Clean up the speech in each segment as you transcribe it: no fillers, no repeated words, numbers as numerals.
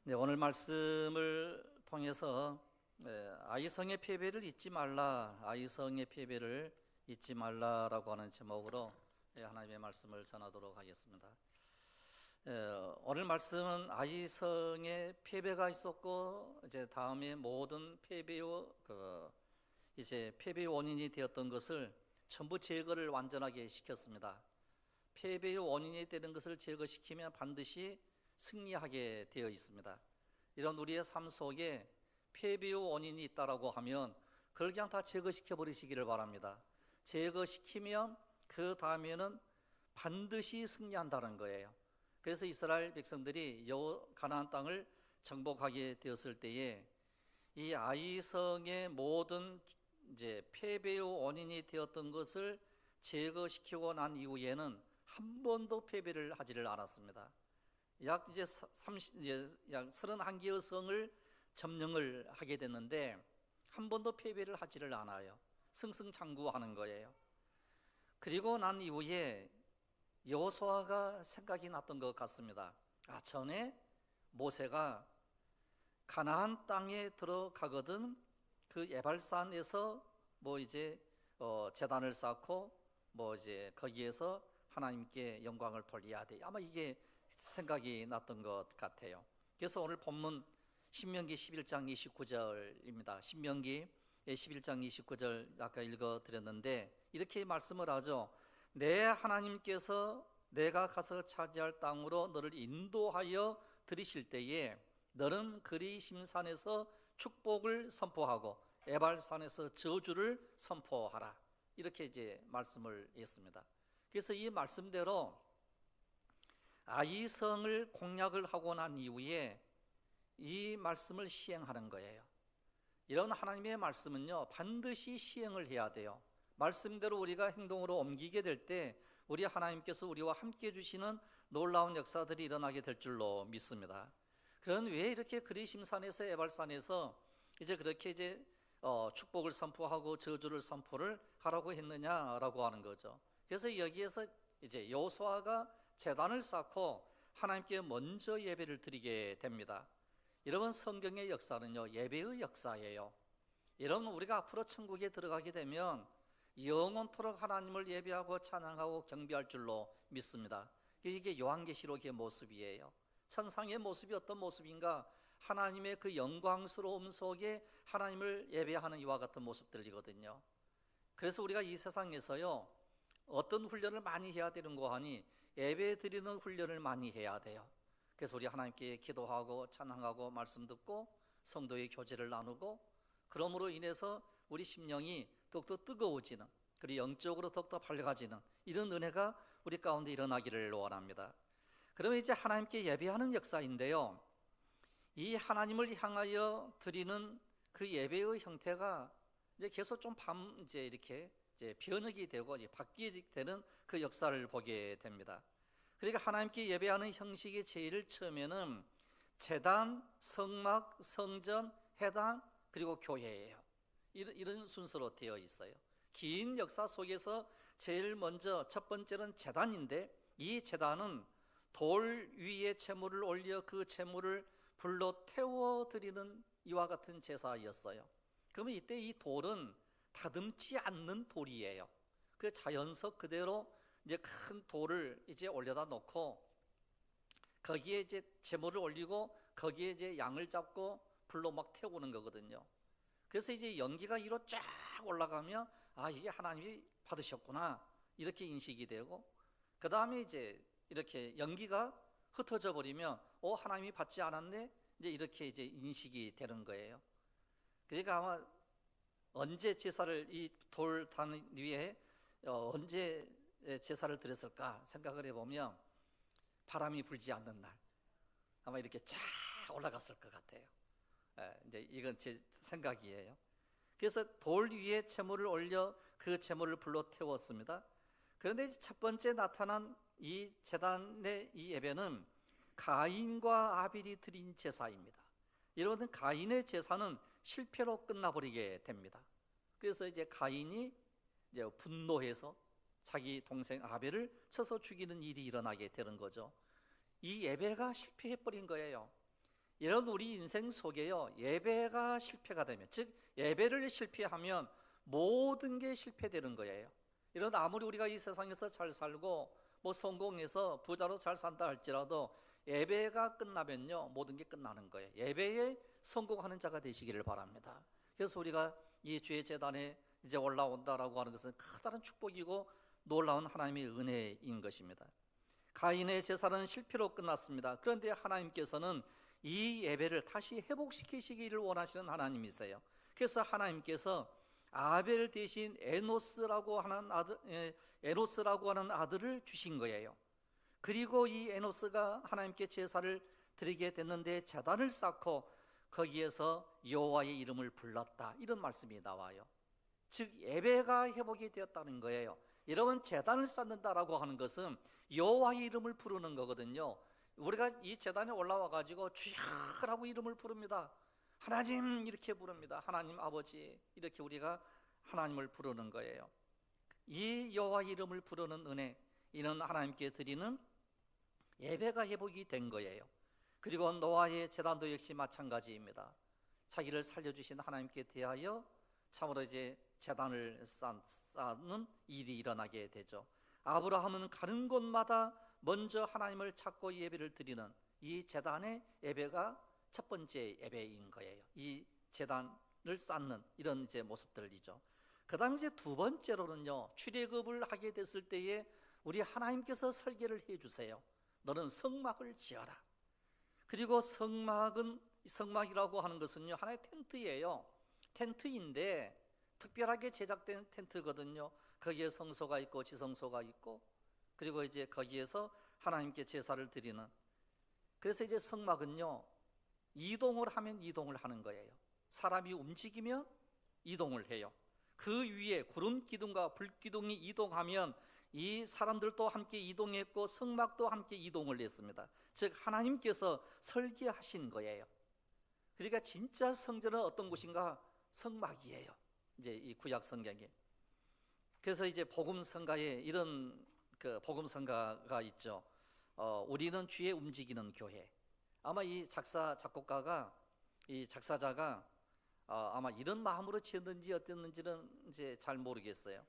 네, 오늘 말씀을 통해서 아이성의 패배를 잊지 말라, 아이성의 패배를 잊지 말라라고 하는 제목으로 하나님의 말씀을 전하도록 하겠습니다. 오늘 말씀은 아이성의 패배가 있었고 이제 다음에 모든 패배의 이제 패배의 원인이 되었던 것을 전부 제거를 완전하게 시켰습니다. 패배의 원인이 되는 것을 제거시키면 반드시 승리하게 되어 있습니다. 이런 우리의 삶 속에 패배의 원인이 있다라고 하면 그걸 그냥 다 제거시켜 버리시기를 바랍니다. 제거시키면 그 다음에는 반드시 승리한다는 거예요. 그래서 이스라엘 백성들이 가나안 땅을 정복하게 되었을 때에 이 아이성의 모든 이제 패배의 원인이 되었던 것을 제거시키고 난 이후에는 한 번도 패배를 하지를 않았습니다. 약 31개의 성을 점령을 하게 됐는데 한 번도 패배를 하지를 않아요. 승승장구하는 거예요. 그리고 난 이후에 여호수아가 생각이 났던 것 같습니다. 전에 모세가 가나안 땅에 들어가거든 그 에발산에서 제단을 쌓고 이제 거기에서 하나님께 영광을 돌려야 돼. 아마 이게 생각이 났던 것 같아요. 그래서 오늘 본문 신명기 11장 29절입니다. 신명기 11장 29절 아까 읽어드렸는데 이렇게 말씀을 하죠. 내 하나님께서 내가 가서 차지할 땅으로 너를 인도하여 들이실 때에 너는 그리심산에서 축복을 선포하고 에발산에서 저주를 선포하라. 이렇게 이제 말씀을 했습니다. 그래서 이 말씀대로 아이성을 공략을 하고 난 이후에 이 말씀을 시행하는 거예요. 이런 하나님의 말씀은요 반드시 시행을 해야 돼요. 말씀대로 우리가 행동으로 옮기게 될 때 우리 하나님께서 우리와 함께 해주시는 놀라운 역사들이 일어나게 될 줄로 믿습니다. 그런 왜 이렇게 그리심산에서 에발산에서 이제 그렇게 이제 축복을 선포하고 저주를 선포를 하라고 했느냐라고 하는 거죠. 그래서 여기에서 이제 여호수아가 제단을 쌓고 하나님께 먼저 예배를 드리게 됩니다. 여러분, 성경의 역사는요 예배의 역사예요. 여러분, 우리가 앞으로 천국에 들어가게 되면 영원토록 하나님을 예배하고 찬양하고 경배할 줄로 믿습니다. 이게 요한계시록의 모습이에요. 천상의 모습이 어떤 모습인가? 하나님의 그 영광스러움 속에 하나님을 예배하는 이와 같은 모습들이거든요. 그래서 우리가 이 세상에서요 어떤 훈련을 많이 해야 되는 거 하니 예배 드리는 훈련을 많이 해야 돼요. 그래서 우리 하나님께 기도하고 찬양하고 말씀 듣고 성도의 교제를 나누고 그러므로 인해서 우리 심령이 더욱더 뜨거워지는, 그리고 영적으로 더욱더 밝아지는 이런 은혜가 우리 가운데 일어나기를 원합니다. 그러면 이제 하나님께 예배하는 역사인데요, 이 하나님을 향하여 드리는 그 예배의 형태가 이제 계속 좀 이제 이렇게 이제 변혁이 되고 이제 바뀌게 되는 그 역사를 보게 됩니다. 그러니까 하나님께 예배하는 형식이 제일 처음에는 제단, 성막, 성전, 회당 그리고 교회예요. 이런 순서로 되어 있어요. 긴 역사 속에서 제일 먼저 첫 번째는 제단인데 이 제단은 돌 위에 제물을 올려 그 제물을 불로 태워드리는 이와 같은 제사였어요. 그러면 이때 이 돌은 다듬지 않는 돌이에요. 그 자연석 그대로 이제 큰 돌을 이제 올려다 놓고 거기에 이제 제물을 올리고 거기에 이제 양을 잡고 불로 막 태우는 거거든요. 그래서 이제 연기가 위로 쫙 올라가면 이게 하나님이 받으셨구나 이렇게 인식이 되고, 그 다음에 이제 이렇게 연기가 흩어져 버리면 하나님이 받지 않았네 이제 이렇게 이제 인식이 되는 거예요. 그러니까 아마 언제 제사를 이 돌단 위에 언제 제사를 드렸을까 생각을 해보면 바람이 불지 않는 날 아마 이렇게 쫙 올라갔을 것 같아요. 이제 이건 제 생각이에요. 그래서 돌 위에 제물을 올려 그 제물을 불로 태웠습니다. 그런데 첫 번째 나타난 이 제단의 이 예배는 가인과 아벨이 드린 제사입니다. 여러분, 가인의 제사는 실패로 끝나버리게 됩니다. 그래서 이제 가인이 이제 분노해서 자기 동생 아벨을 쳐서 죽이는 일이 일어나게 되는 거죠. 이 예배가 실패해버린 거예요. 이런 우리 인생 속에요, 예배가 실패가 되면, 즉 예배를 실패하면 모든 게 실패되는 거예요. 이런 아무리 우리가 이 세상에서 잘 살고 뭐 성공해서 부자로 잘 산다 할지라도 예배가 끝나면요, 모든 게 끝나는 거예요. 예배에 성공하는 자가 되시기를 바랍니다. 그래서 우리가 이 주의 제단에 이제 올라온다라고 하는 것은 커다란 축복이고 놀라운 하나님의 은혜인 것입니다. 가인의 제사는 실패로 끝났습니다. 그런데 하나님께서는 이 예배를 다시 회복시키시기를 원하시는 하나님이세요. 그래서 하나님께서 아벨 대신 에노스라고 하는 아들을 주신 거예요. 그리고 이 에노스가 하나님께 제사를 드리게 됐는데 제단을 쌓고 거기에서 여호와의 이름을 불렀다, 이런 말씀이 나와요. 즉 예배가 회복이 되었다는 거예요. 여러분, 제단을 쌓는다라고 하는 것은 여호와의 이름을 부르는 거거든요. 우리가 이 제단에 올라와 가지고 주야라고 이름을 부릅니다. 하나님 이렇게 부릅니다. 하나님 아버지, 이렇게 우리가 하나님을 부르는 거예요. 이 여호와의 이름을 부르는 은혜, 이는 하나님께 드리는 예배가 회복이 된 거예요. 그리고 노아의 제단도 역시 마찬가지입니다. 자기를 살려주신 하나님께 대하여 참으로 이제 제단을 쌓는 일이 일어나게 되죠. 아브라함은 가는 곳마다 먼저 하나님을 찾고 예배를 드리는 이 제단의 예배가 첫 번째 예배인 거예요. 이 제단을 쌓는 이런 이제 모습들이죠. 그 다음에 이제 두 번째로는요, 출애굽을 하게 됐을 때에 우리 하나님께서 설계를 해주세요. 너는 성막을 지어라. 그리고 성막이라고 하는 것은요, 하나의 텐트예요. 텐트인데 특별하게 제작된 텐트거든요. 거기에 성소가 있고 지성소가 있고, 그리고 이제 거기에서 하나님께 제사를 드리는, 그래서 이제 성막은요, 이동을 하면 이동을 하는 거예요. 사람이 움직이면 이동을 해요. 그 위에 구름 기둥과 불 기둥이 이동하면 이 사람들도 함께 이동했고 성막도 함께 이동을 했습니다. 즉 하나님께서 설계하신 거예요. 그러니까 진짜 성전은 어떤 곳인가? 성막이에요. 이제 이 구약 성경에. 그래서 이제 복음 성가에 이런 그 복음 성가가 있죠. 우리는 주의 움직이는 교회. 아마 이 작곡가가, 이 작사자가 아마 이런 마음으로 지었는지 어땠는지는 이제 잘 모르겠어요.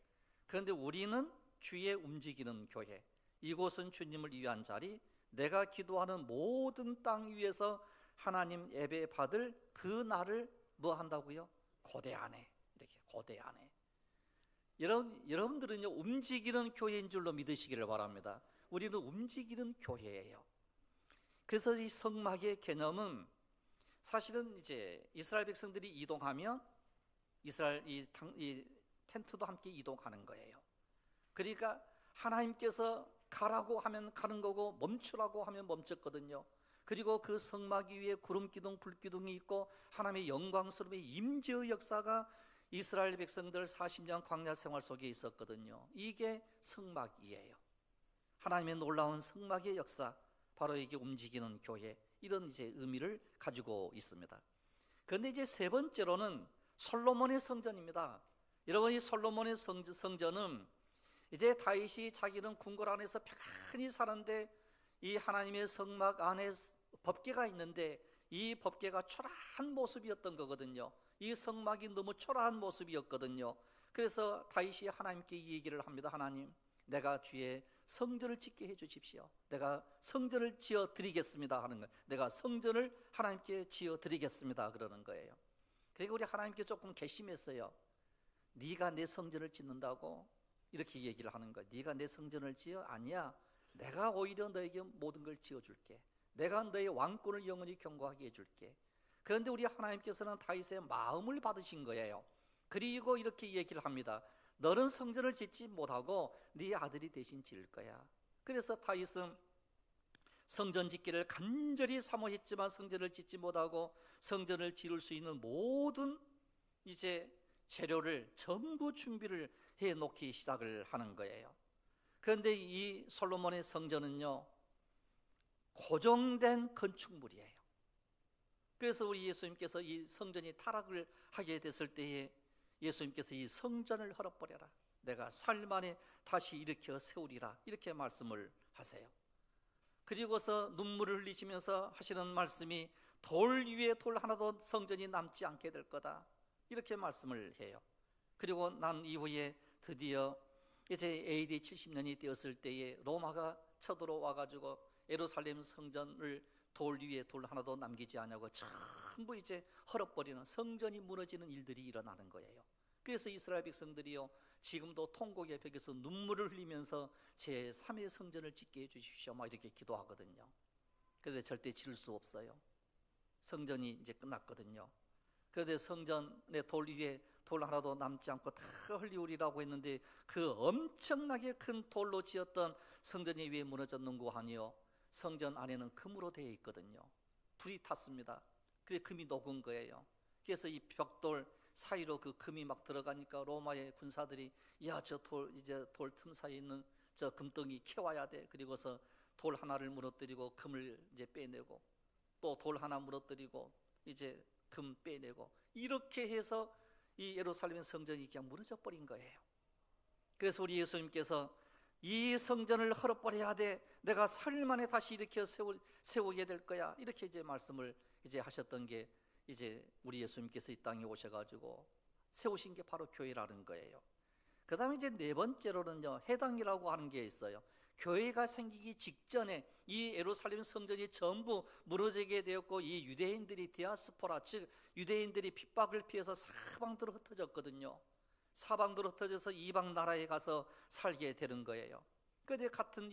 그런데 우리는 주의 움직이는 교회, 이곳은 주님을 위한 자리, 내가 기도하는 모든 땅 위에서 하나님 예배 받을 그 날을 뭐 한다고요? 고대하네. 이렇게 고대하네. 여러분들은요, 움직이는 교회인 줄로 믿으시기를 바랍니다. 우리는 움직이는 교회예요. 그래서 이 성막의 개념은 사실은 이제 이스라엘 백성들이 이동하면 이스라엘 이 텐트도 함께 이동하는 거예요. 그러니까 하나님께서 가라고 하면 가는 거고 멈추라고 하면 멈췄거든요. 그리고 그 성막 위에 구름 기둥, 불 기둥이 있고 하나님의 영광스러운 임재의 역사가 이스라엘 백성들 40년 광야 생활 속에 있었거든요. 이게 성막이에요. 하나님의 놀라운 성막의 역사, 바로 이게 움직이는 교회, 이런 이제 의미를 가지고 있습니다. 그런데 이제 세 번째로는 솔로몬의 성전입니다. 여러분, 이 솔로몬의 성전은 이제 다윗이 자기는 궁궐 안에서 편안히 사는데 이 하나님의 성막 안에 법궤가 있는데 이 법궤가 초라한 모습이었던 거거든요. 이 성막이 너무 초라한 모습이었거든요. 그래서 다윗이 하나님께 이 얘기를 합니다. 하나님, 내가 주의 성전을 짓게 해주십시오. 내가 성전을 지어 드리겠습니다 하는 거예요. 내가 성전을 하나님께 지어 드리겠습니다 그러는 거예요. 그리고 우리 하나님께 조금 괘씸했어요. 네가 내 성전을 짓는다고? 이렇게 얘기를 하는 거예요. 네가 내 성전을 지어? 아니야, 내가 오히려 너에게 모든 걸 지어줄게. 내가 너의 왕권을 영원히 경고하게 해줄게. 그런데 우리 하나님께서는 다윗의 마음을 받으신 거예요. 그리고 이렇게 얘기를 합니다. 너는 성전을 짓지 못하고 네 아들이 대신 지을 거야. 그래서 다윗은 성전 짓기를 간절히 사모했지만 성전을 짓지 못하고 성전을 지을 수 있는 모든 이제 재료를 전부 준비를 해 놓기 시작을 하는 거예요. 그런데 이 솔로몬의 성전은요, 고정된 건축물이에요. 그래서 우리 예수님께서 이 성전이 타락을 하게 됐을 때에 예수님께서 이 성전을 헐어버려라, 내가 사흘 만에 다시 일으켜 세우리라, 이렇게 말씀을 하세요. 그리고서 눈물을 흘리시면서 하시는 말씀이 돌 위에 돌 하나도 성전이 남지 않게 될 거다, 이렇게 말씀을 해요. 그리고 난 이후에 드디어 이제 AD 70년이 되었을 때에 로마가 쳐들어와 가지고 예루살렘 성전을 돌 위에 돌 하나도 남기지 않냐고 전부 이제 헐어버리는, 성전이 무너지는 일들이 일어나는 거예요. 그래서 이스라엘 백성들이요, 지금도 통곡의 벽에서 눈물을 흘리면서 제3의 성전을 짓게 해주십시오 막 이렇게 기도하거든요. 그런데 절대 지을 수 없어요. 성전이 이제 끝났거든요. 그런데 성전의 돌 위에 돌 하나도 남지 않고 다 흘리우리라고 했는데, 그 엄청나게 큰 돌로 지었던 성전이 왜 무너졌는고 하니요, 성전 안에는 금으로 되어 있거든요. 불이 탔습니다. 그래서 금이 녹은 거예요. 그래서 이 벽돌 사이로 그 금이 막 들어가니까 로마의 군사들이, 야, 저 돌, 이제 돌 틈 사이에 있는 저 금덩이 캐와야 돼. 그리고서 돌 하나를 무너뜨리고 금을 이제 빼내고, 또 돌 하나 무너뜨리고 이제 금 빼내고, 이렇게 해서 이 예루살렘 성전이 그냥 무너져 버린 거예요. 그래서 우리 예수님께서 이 성전을 헐어버려야 돼, 내가 3일 만에 다시 일으켜 세우게 될 거야, 이렇게 이제 말씀을 이제 하셨던 게, 이제 우리 예수님께서 이 땅에 오셔가지고 세우신 게 바로 교회라는 거예요. 그 다음에 이제 네 번째로는요, 해당이라고 하는 게 있어요. 교회가 생기기 직전에 이 예루살렘 성전이 전부 무너지게 되었고, 이 유대인들이 디아스포라, 즉 유대인들이 핍박을 피해서 사방으로 흩어졌거든요. 사방으로 흩어져서 이방 나라에 가서 살게 되는 거예요. 그런데 같은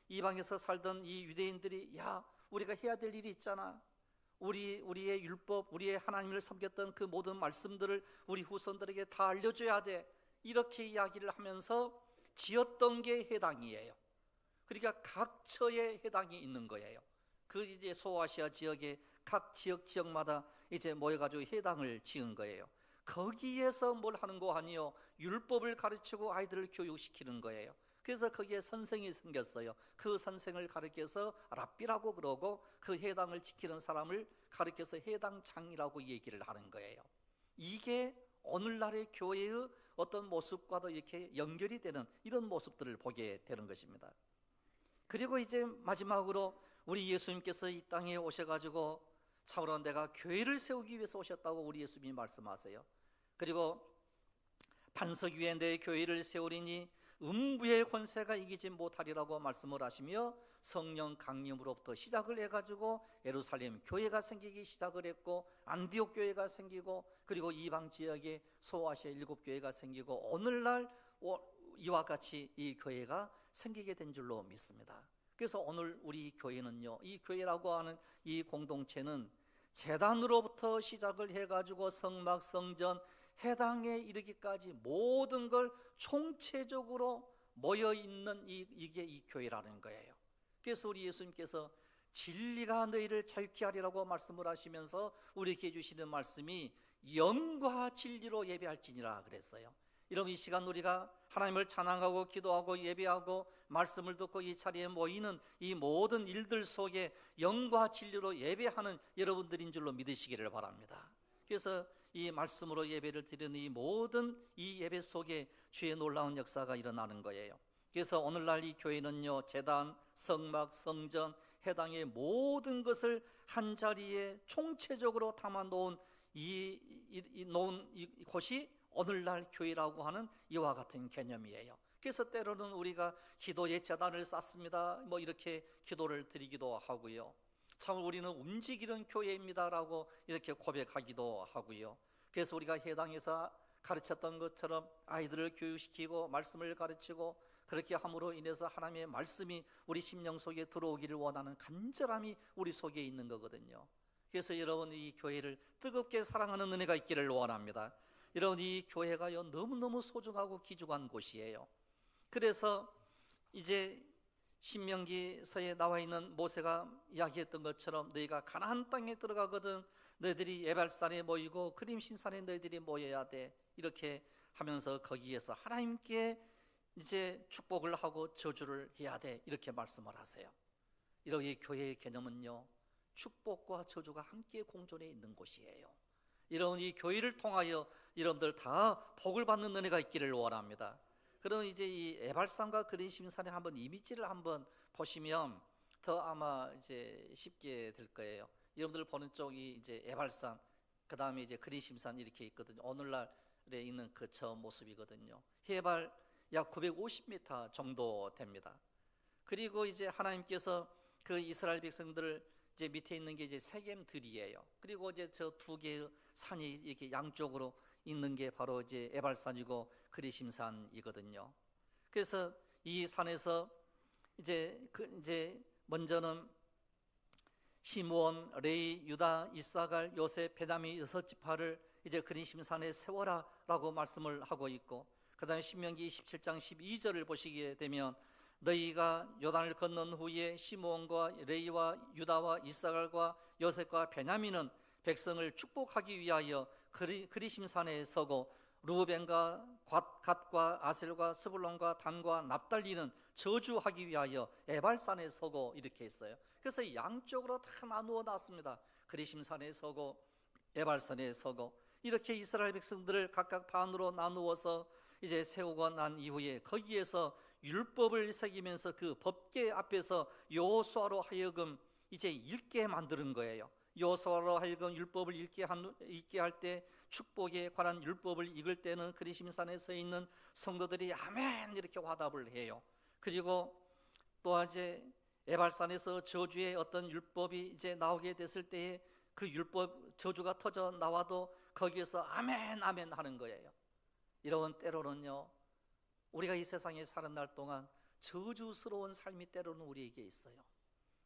이방에서 살던 이 유대인들이, 야, 우리가 해야 될 일이 있잖아. 우리의 율법, 우리의 하나님을 섬겼던 그 모든 말씀들을 우리 후손들에게 다 알려줘야 돼, 이렇게 이야기를 하면서 지었던 게 해당이에요. 그러니까 각 처에 해당이 있는 거예요. 그 이제 소아시아 지역의 각 지역마다 이제 모여가지고 해당을 지은 거예요. 거기에서 뭘 하는 거 아니요, 율법을 가르치고 아이들을 교육시키는 거예요. 그래서 거기에 선생이 생겼어요. 그 선생을 가르쳐서 랍비라고 그러고, 그 해당을 지키는 사람을 가르쳐서 해당장이라고 얘기를 하는 거예요. 이게 오늘날의 교회의 어떤 모습과도 이렇게 연결이 되는 이런 모습들을 보게 되는 것입니다. 그리고 이제 마지막으로 우리 예수님께서 이 땅에 오셔가지고 참으로 내가 교회를 세우기 위해서 오셨다고 우리 예수님이 말씀하세요. 그리고 반석 위에 내 교회를 세우리니 음부의 권세가 이기지 못하리라고 말씀을 하시며, 성령 강림으로부터 시작을 해가지고 예루살렘 교회가 생기기 시작을 했고, 안디옥 교회가 생기고, 그리고 이방 지역에 소아시아 7교회가 생기고, 오늘날 이와 같이 이 교회가 생기게 된 줄로 믿습니다. 그래서 오늘 우리 교회는요, 이 교회라고 하는 이 공동체는 제단으로부터 시작을 해가지고 성막, 성전, 해당에 이르기까지 모든 걸 총체적으로 모여있는 이게 이 교회라는 거예요. 그래서 우리 예수님께서 진리가 너희를 자유케 하리라고 말씀을 하시면서 우리에게 주시는 말씀이 영과 진리로 예배할지니라 그랬어요. 여러분, 이 시간 우리가 하나님을 찬양하고 기도하고 예배하고 말씀을 듣고 이 자리에 모이는 이 모든 일들 속에 영과 진리로 예배하는 여러분들인 줄로 믿으시기를 바랍니다. 그래서 이 말씀으로 예배를 드리는 이 모든 이 예배 속에 주의 놀라운 역사가 일어나는 거예요. 그래서 오늘날 이 교회는요, 제단, 성막, 성전, 해당의 모든 것을 한 자리에 총체적으로 담아 놓은 이 곳이 오늘날 교회라고 하는 이와 같은 개념이에요. 그래서 때로는 우리가 기도의 제단을 쌓습니다, 뭐 이렇게 기도를 드리기도 하고요. 참 우리는 움직이는 교회입니다라고 이렇게 고백하기도 하고요. 그래서 우리가 해당에서 가르쳤던 것처럼 아이들을 교육시키고 말씀을 가르치고, 그렇게 함으로 인해서 하나님의 말씀이 우리 심령 속에 들어오기를 원하는 간절함이 우리 속에 있는 거거든요. 그래서 여러분, 이 교회를 뜨겁게 사랑하는 은혜가 있기를 원합니다. 여러분, 이 교회가요, 너무너무 소중하고 귀중한 곳이에요. 그래서 이제 신명기서에 나와 있는 모세가 이야기했던 것처럼 너희가 가나안 땅에 들어가거든 너희들이 예발산에 모이고 그림신산에 너희들이 모여야 돼, 이렇게 하면서 거기에서 하나님께 이제 축복을 하고 저주를 해야 돼, 이렇게 말씀을 하세요. 이렇게 교회의 개념은요, 축복과 저주가 함께 공존해 있는 곳이에요. 이런 이 교회를 통하여 여러분들 다 복을 받는 은혜가 있기를 원합니다. 그럼 이제 이 에발산과 그린심산의 한번 이미지를 한번 보시면 더 아마 이제 쉽게 될 거예요. 여러분들 보는 쪽이 이제 에발산, 그 다음에 이제 그리심산 이렇게 있거든요. 오늘날에 있는 그 저 모습이거든요. 해발 약 950m 정도 됩니다. 그리고 이제 하나님께서 그 이스라엘 백성들을 이제 밑에 있는 게 이제 세겜들이에요. 그리고 이제 저 두 개의 산이 이렇게 양쪽으로 있는 게 바로 이제 에발산이고 그리심산이거든요. 그래서 이 산에서 이제 먼저는 시므온, 레위, 유다, 이사갈, 요셉, 베냐민 6지파를 이제 그리심산에 세워라라고 말씀을 하고 있고, 그 다음에 신명기 17장 12절을 보시게 되면 너희가 요단을 건넌 후에 시므온과 레위와 유다와 이사갈과 요셉과 베냐민은 백성을 축복하기 위하여 그리심산에 서고 루벤과 갓과 아셀과 스불론과 단과 납달리는 저주하기 위하여 에발산에 서고 이렇게 했어요. 그래서 양쪽으로 다 나누어 놨습니다. 그리심산에 서고 에발산에 서고 이렇게 이스라엘 백성들을 각각 반으로 나누어서 이제 세우고 난 이후에 거기에서 율법을 새기면서 그 법궤 앞에서 여호수아로 하여금 이제 읽게 만드는 거예요. 여호수아로 하여금 율법을 읽게 할 때 축복에 관한 율법을 읽을 때는 그리심산에 서 있는 성도들이 아멘 이렇게 화답을 해요. 그리고 또 이제 에발산에서 저주의 어떤 율법이 이제 나오게 됐을 때에 그 율법 저주가 터져 나와도 거기에서 아멘 아멘 하는 거예요. 이런 때로는요, 우리가 이 세상에 사는 날 동안 저주스러운 삶이 때로는 우리에게 있어요.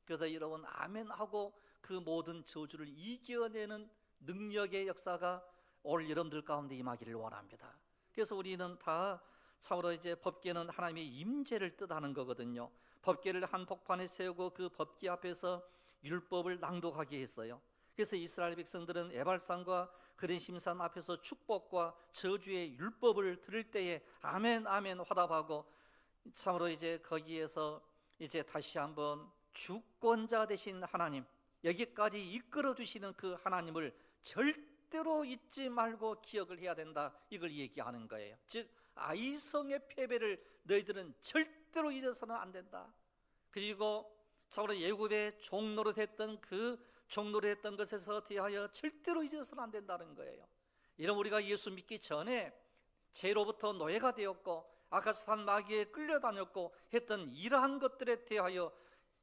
그러다 여러분 아멘하고 그 모든 저주를 이겨내는 능력의 역사가 올 여러분들 가운데 임하기를 원합니다. 그래서 우리는 다 참으로 이제 법궤는 하나님의 임재를 뜻하는 거거든요. 법궤를 한복판에 세우고 그 법궤 앞에서 율법을 낭독하게 했어요. 그래서 이스라엘 백성들은 에발산과 그리심산 앞에서 축복과 저주의 율법을 들을 때에 아멘 아멘 화답하고, 참으로 이제 거기에서 이제 다시 한번 주권자 되신 하나님, 여기까지 이끌어 주시는 그 하나님을 절대로 잊지 말고 기억을 해야 된다, 이걸 얘기하는 거예요. 즉 아이성의 패배를 너희들은 절대로 잊어서는 안 된다. 그리고 참으로 예굽의 종노릇했던 그 종노릇했던 것에서 대하여 절대로 잊어서는 안 된다는 거예요. 이런 우리가 예수 믿기 전에 죄로부터 노예가 되었고 아가스탄 마귀에 끌려다녔고 했던 이러한 것들에 대하여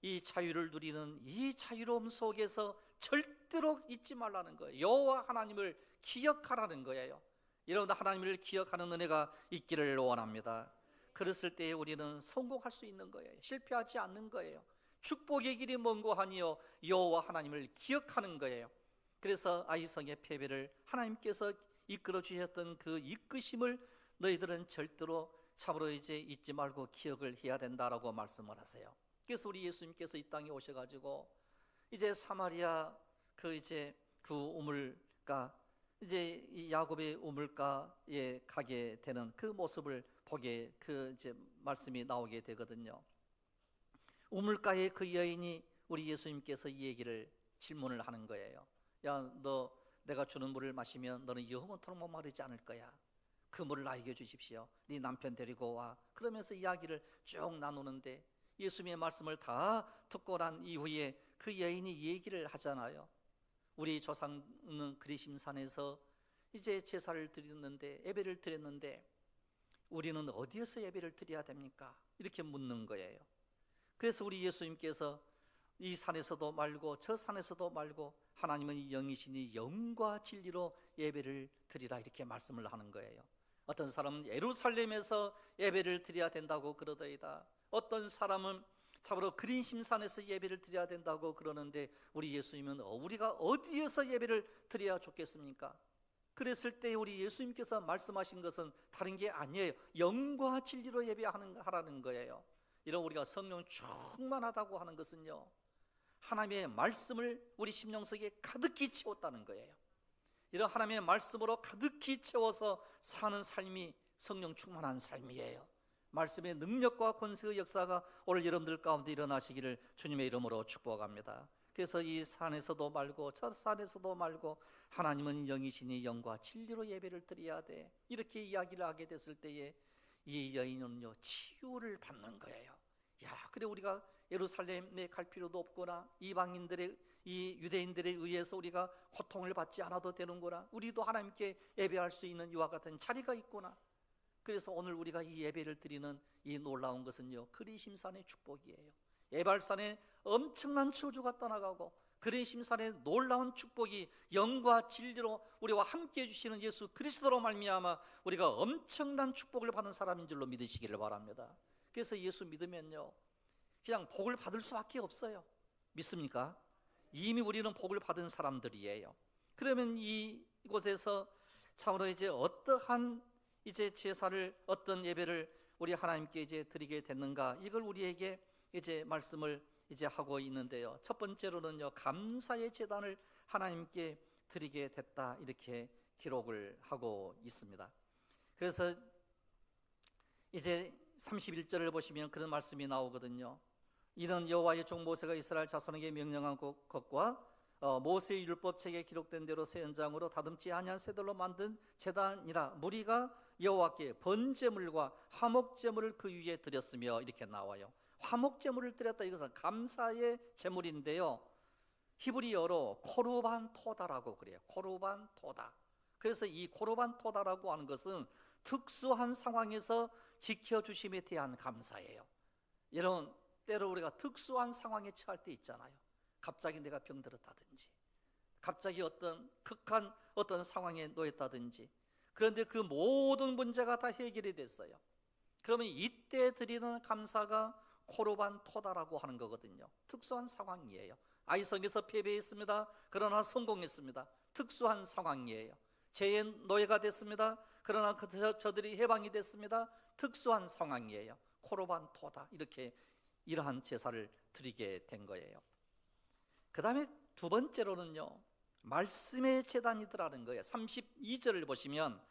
이 자유를 누리는 이 자유로움 속에서 절대로 잊지 말라는 거예요. 여호와 하나님을 기억하라는 거예요. 이런 하나님을 기억하는 은혜가 있기를 원합니다. 그랬을 때 우리는 성공할 수 있는 거예요. 실패하지 않는 거예요. 축복의 길이 먼고 하니요 여호와 하나님을 기억하는 거예요. 그래서 아이성의 패배를 하나님께서 이끌어 주셨던 그 이끄심을 너희들은 절대로 참으로 이제 잊지 말고 기억을 해야 된다라고 말씀을 하세요. 그래서 우리 예수님께서 이 땅에 오셔가지고 이제 사마리아 그 우물가, 이제 이 야곱의 우물가에 가게 되는 그 모습을 보게 그 이제 말씀이 나오게 되거든요. 우물가에 그 여인이 우리 예수님께서 이 얘기를 질문을 하는 거예요. 야, 너 내가 주는 물을 마시면 너는 영원토록 목마르지 않을 거야. 그 물을 나에게 주십시오. 네 남편 데리고 와. 그러면서 이야기를 쭉 나누는데 예수님의 말씀을 다 듣고 난 이후에 그 여인이 얘기를 하잖아요. 우리 조상은 그리심산에서 이제 제사를 드렸는데, 예배를 드렸는데 우리는 어디에서 예배를 드려야 됩니까? 이렇게 묻는 거예요. 그래서 우리 예수님께서 이 산에서도 말고 저 산에서도 말고 하나님은 영이시니 영과 진리로 예배를 드리라, 이렇게 말씀을 하는 거예요. 어떤 사람은 예루살렘에서 예배를 드려야 된다고 그러더이다. 어떤 사람은 참으로 그리심산에서 예배를 드려야 된다고 그러는데 우리 예수님은 우리가 어디에서 예배를 드려야 좋겠습니까? 그랬을 때 우리 예수님께서 말씀하신 것은 다른 게 아니에요. 영과 진리로 예배하라는 거예요. 이런 우리가 성령 충만하다고 하는 것은요, 하나님의 말씀을 우리 심령 속에 가득히 채웠다는 거예요. 이런 하나님의 말씀으로 가득히 채워서 사는 삶이 성령 충만한 삶이에요. 말씀의 능력과 권세의 역사가 오늘 여러분들 가운데 일어나시기를 주님의 이름으로 축복합니다. 그래서 이 산에서도 말고 저 산에서도 말고 하나님은 영이시니 영과 진리로 예배를 드려야 돼, 이렇게 이야기를 하게 됐을 때에 이 여인은요 치유를 받는 거예요. 야, 그래 우리가 예루살렘에 갈 필요도 없구나. 이방인들의 이 유대인들에 의해서 우리가 고통을 받지 않아도 되는구나. 우리도 하나님께 예배할 수 있는 이와 같은 자리가 있구나. 그래서 오늘 우리가 이 예배를 드리는 이 놀라운 것은요, 그리심산의 축복이에요. 에발산에 엄청난 저주가 떠나가고 그리심산의 놀라운 축복이 영과 진리로 우리와 함께 해주시는 예수 그리스도로 말미암아 우리가 엄청난 축복을 받은 사람인 줄로 믿으시기를 바랍니다. 그래서 예수 믿으면요, 그냥 복을 받을 수밖에 없어요. 믿습니까? 이미 우리는 복을 받은 사람들이에요. 그러면 이곳에서 참으로 이제 어떠한 이제 제사를, 어떤 예배를 우리 하나님께 이제 드리게 됐는가, 이걸 우리에게 이제 말씀을 이제 하고 있는데요. 첫 번째로는요, 감사의 제단을 하나님께 드리게 됐다, 이렇게 기록을 하고 있습니다. 그래서 이제 31절을 보시면 그런 말씀이 나오거든요. 이는 여호와의 종 모세가 이스라엘 자손에게 명령한 것과 모세의 율법책에 기록된 대로 새 연장으로 다듬지 아니한 쇠돌로 만든 제단이라. 무리가 여호와께 번제물과 화목제물을 그 위에 드렸으며, 이렇게 나와요. 화목제물을 드렸다, 이것은 감사의 제물인데요, 히브리어로 코르반 토다라고 그래요. 코르반 토다. 그래서 이 코르반 토다라고 하는 것은 특수한 상황에서 지켜주심에 대한 감사예요. 이런 때로 우리가 특수한 상황에 처할 때 있잖아요. 갑자기 내가 병들었다든지, 갑자기 어떤 극한 어떤 상황에 놓였다든지, 그런데 그 모든 문제가 다 해결이 됐어요. 그러면 이때 드리는 감사가 코르반 토다라고 하는 거거든요. 특수한 상황이에요. 아이성에서 패배했습니다. 그러나 성공했습니다. 특수한 상황이에요. 죄의 노예가 됐습니다. 그러나 저들이 해방이 됐습니다. 특수한 상황이에요. 코르반 토다, 이렇게 이러한 제사를 드리게 된 거예요. 그 다음에 두 번째로는요, 말씀의 제단이더라는 거예요. 32절을 보시면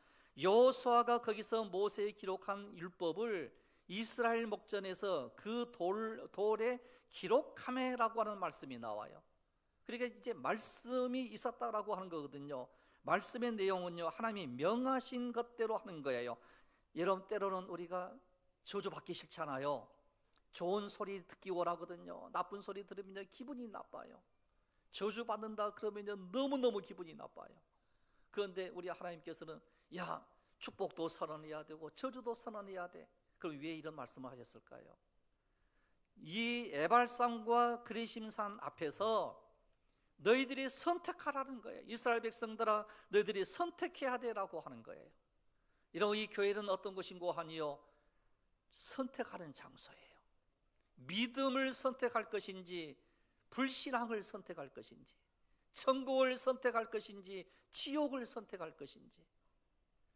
여호수아가 거기서 모세에 기록한 율법을 이스라엘 목전에서 그 돌에 기록하매라고 하는 말씀이 나와요. 그러니까 이제 말씀이 있었다라고 하는 거거든요. 말씀의 내용은요, 하나님이 명하신 것대로 하는 거예요. 여러분, 때로는 우리가 저주받기 싫잖아요. 좋은 소리 듣기 원하거든요. 나쁜 소리 들으면 기분이 나빠요. 저주받는다 그러면 너무너무 기분이 나빠요. 그런데 우리 하나님께서는 야, 축복도 선언해야 되고 저주도 선언해야 돼. 그럼 왜 이런 말씀을 하셨을까요? 이 에발산과 그리심산 앞에서 너희들이 선택하라는 거예요. 이스라엘 백성들아, 너희들이 선택해야 되라고 하는 거예요. 이런 이 교회는 어떤 곳인고 하니요, 선택하는 장소예요. 믿음을 선택할 것인지, 불신앙을 선택할 것인지, 천국을 선택할 것인지, 지옥을 선택할 것인지,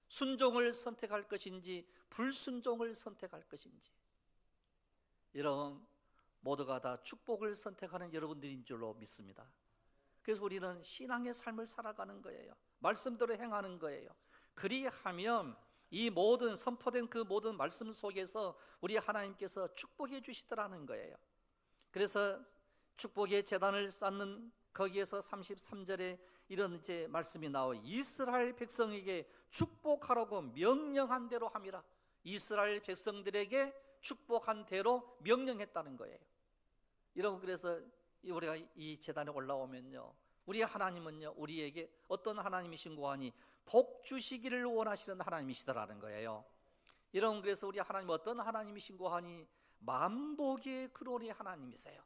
순종을 선택할 것인지, 불순종을 선택할 것인지, 이런 모두가 다 축복을 선택하는 여러분들인 줄로 믿습니다. 그래서 우리는 신앙의 삶을 살아가는 거예요. 말씀대로 행하는 거예요. 그리하면 이 모든 선포된 그 모든 말씀 속에서 우리 하나님께서 축복해 주시더라는 거예요. 그래서 축복의 제단을 쌓는 거기에서 33절에 이런 이제 말씀이 나와요. 이스라엘 백성에게 축복하라고 명령한 대로 함이라. 이스라엘 백성들에게 축복한 대로 명령했다는 거예요. 이런, 그래서 우리가 이 제단에 올라오면요, 우리 하나님은요, 우리에게 어떤 하나님이신고 하니 복 주시기를 원하시는 하나님이시더라는 거예요. 이런, 그래서 우리 하나님 어떤 하나님이신고 하니 만복의 근원의 하나님이세요.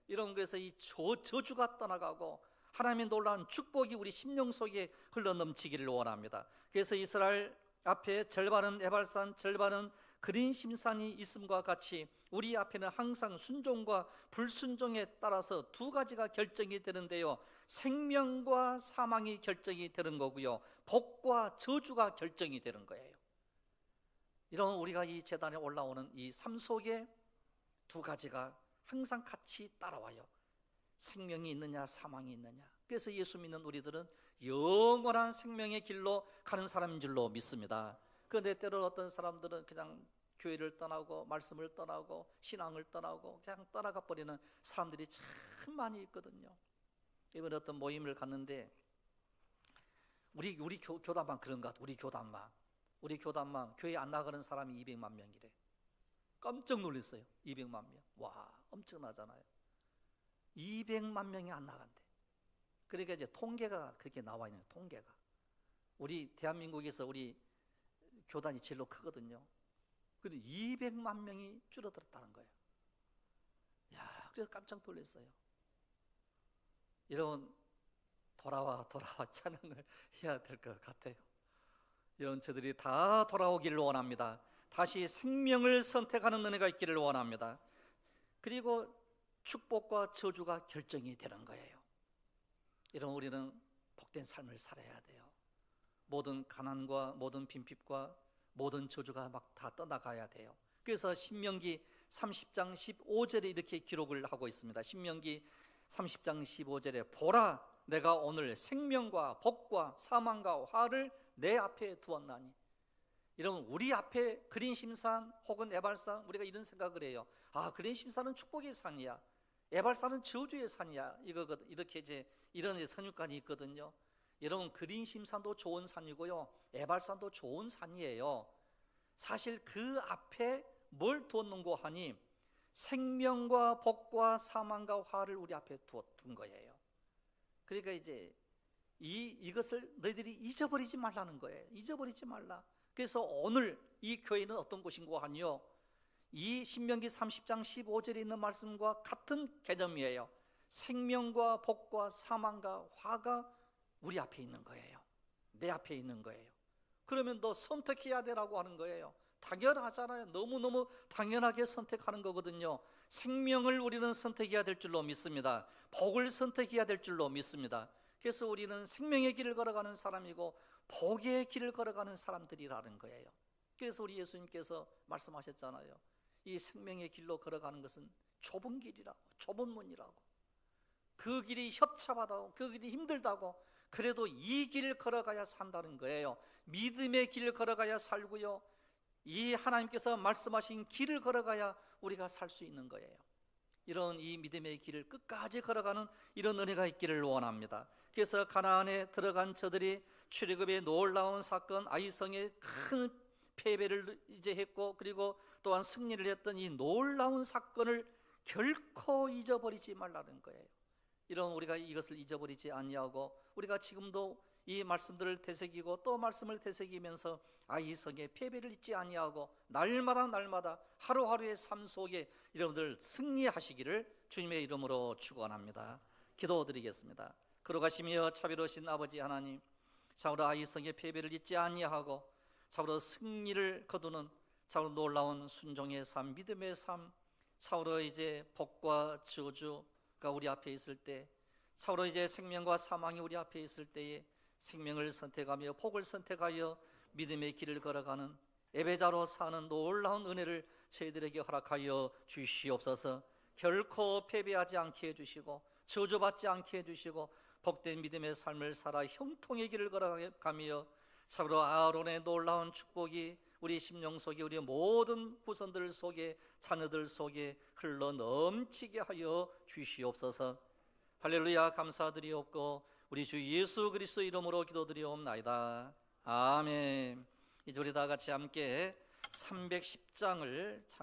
이런, 그래서 이 저주가 떠나가고 하나님의 놀라운 축복이 우리 심령 속에 흘러넘치기를 원합니다. 그래서 이스라엘 앞에 절반은 에발산, 절반은 그린심산이 있음과 같이 우리 앞에는 항상 순종과 불순종에 따라서 두 가지가 결정이 되는데요, 생명과 사망이 결정이 되는 거고요, 복과 저주가 결정이 되는 거예요. 이런 우리가 이 제단에 올라오는 이 삶 속에 두 가지가 항상 같이 따라와요. 생명이 있느냐, 사망이 있느냐. 그래서 예수 믿는 우리들은 영원한 생명의 길로 가는 사람인 줄로 믿습니다. 그런데 때로 어떤 사람들은 그냥 교회를 떠나고 말씀을 떠나고 신앙을 떠나고 그냥 떠나가 버리는 사람들이 참 많이 있거든요. 이번에 어떤 모임을 갔는데 우리 교단만 그런 것 같아. 우리 교단만 교회 안 나가는 사람이 200만 명이래. 깜짝 놀랐어요. 200만 명. 와, 엄청나잖아요. 200만 명이 안 나간대. 그러니까 이제 통계가 그렇게 나와 있는 거예요. 통계가. 우리 대한민국에서 우리 교단이 제일로 크거든요. 근데 200만 명이 줄어들었다는 거예요. 야, 그래서 깜짝 놀랐어요. 이런 돌아와 찬양을 해야 될 것 같아요. 이런 저들이 다 돌아오기를 원합니다. 다시 생명을 선택하는 은혜가 있기를 원합니다. 그리고 축복과 저주가 결정이 되는 거예요. 이런 우리는 복된 삶을 살아야 돼요. 모든 가난과 모든 빈핍과 모든 저주가 막 다 떠나가야 돼요. 그래서 신명기 30장 15절에 이렇게 기록을 하고 있습니다. 신명기 30장 15절에 보라, 내가 오늘 생명과 복과 사망과 화를 내 앞에 두었나니. 여러분, 우리 앞에 그린심산 혹은 에발산, 우리가 이런 생각을 해요. 아, 그린심산은 축복의 산이야, 에발산은 저주의 산이야, 이렇게 이제 이런 선입관이 있거든요. 여러분, 그린심산도 좋은 산이고요, 에발산도 좋은 산이에요. 사실 그 앞에 뭘 두었는고 하니 생명과 복과 사망과 화를 우리 앞에 둔 거예요. 그러니까 이제 이것을 너희들이 잊어버리지 말라는 거예요. 잊어버리지 말라. 그래서 오늘 이 교회는 어떤 곳인고 하니요, 이 신명기 30장 15절에 있는 말씀과 같은 개념이에요. 생명과 복과 사망과 화가 우리 앞에 있는 거예요. 내 앞에 있는 거예요. 그러면 너 선택해야 되라고 하는 거예요. 당연하잖아요. 너무너무 당연하게 선택하는 거거든요. 생명을 우리는 선택해야 될 줄로 믿습니다. 복을 선택해야 될 줄로 믿습니다. 그래서 우리는 생명의 길을 걸어가는 사람이고 복의 길을 걸어가는 사람들이라는 거예요. 그래서 우리 예수님께서 말씀하셨잖아요. 이 생명의 길로 걸어가는 것은 좁은 길이라고, 좁은 문이라고, 그 길이 협잡하다고, 그 길이 힘들다고, 그래도 이 길을 걸어가야 산다는 거예요. 믿음의 길을 걸어가야 살고요, 이 하나님께서 말씀하신 길을 걸어가야 우리가 살 수 있는 거예요. 이런 이 믿음의 길을 끝까지 걸어가는 이런 은혜가 있기를 원합니다. 그래서 가나안에 들어간 저들이 출애굽의 놀라운 사건, 아이성의 큰 패배를 이제 했고, 그리고 또한 승리를 했던 이 놀라운 사건을 결코 잊어버리지 말라는 거예요. 이런 우리가 이것을 잊어버리지 아니하고 우리가 지금도 이 말씀들을 되새기고 또 말씀을 되새기면서 아이성의 패배를 잊지 아니하고 날마다 하루하루의 삶 속에 여러분들 승리하시기를 주님의 이름으로 축원합니다. 기도드리겠습니다. 걸어가시며 자비로우신 아버지 하나님, 참으로 아이성의 패배를 잊지 아니하고 참으로 승리를 거두는 참으로 놀라운 순종의 삶, 믿음의 삶, 참으로 이제 복과 저주가 우리 앞에 있을 때, 참으로 이제 생명과 사망이 우리 앞에 있을 때에 생명을 선택하며 복을 선택하여 믿음의 길을 걸어가는 예배자로 사는 놀라운 은혜를 저희들에게 허락하여 주시옵소서. 결코 패배하지 않게 해주시고 저주받지 않게 해주시고 복된 믿음의 삶을 살아 형통의 길을 걸어가며 참으로 아론의 놀라운 축복이 우리 심령 속에, 우리 모든 후손들 속에, 자녀들 속에 흘러 넘치게 하여 주시옵소서. 할렐루야. 감사드리옵고 우리 주 예수 그리스도 이름으로 기도드리옵나이다. 아멘. 이제 우리 다 같이 함께 310장을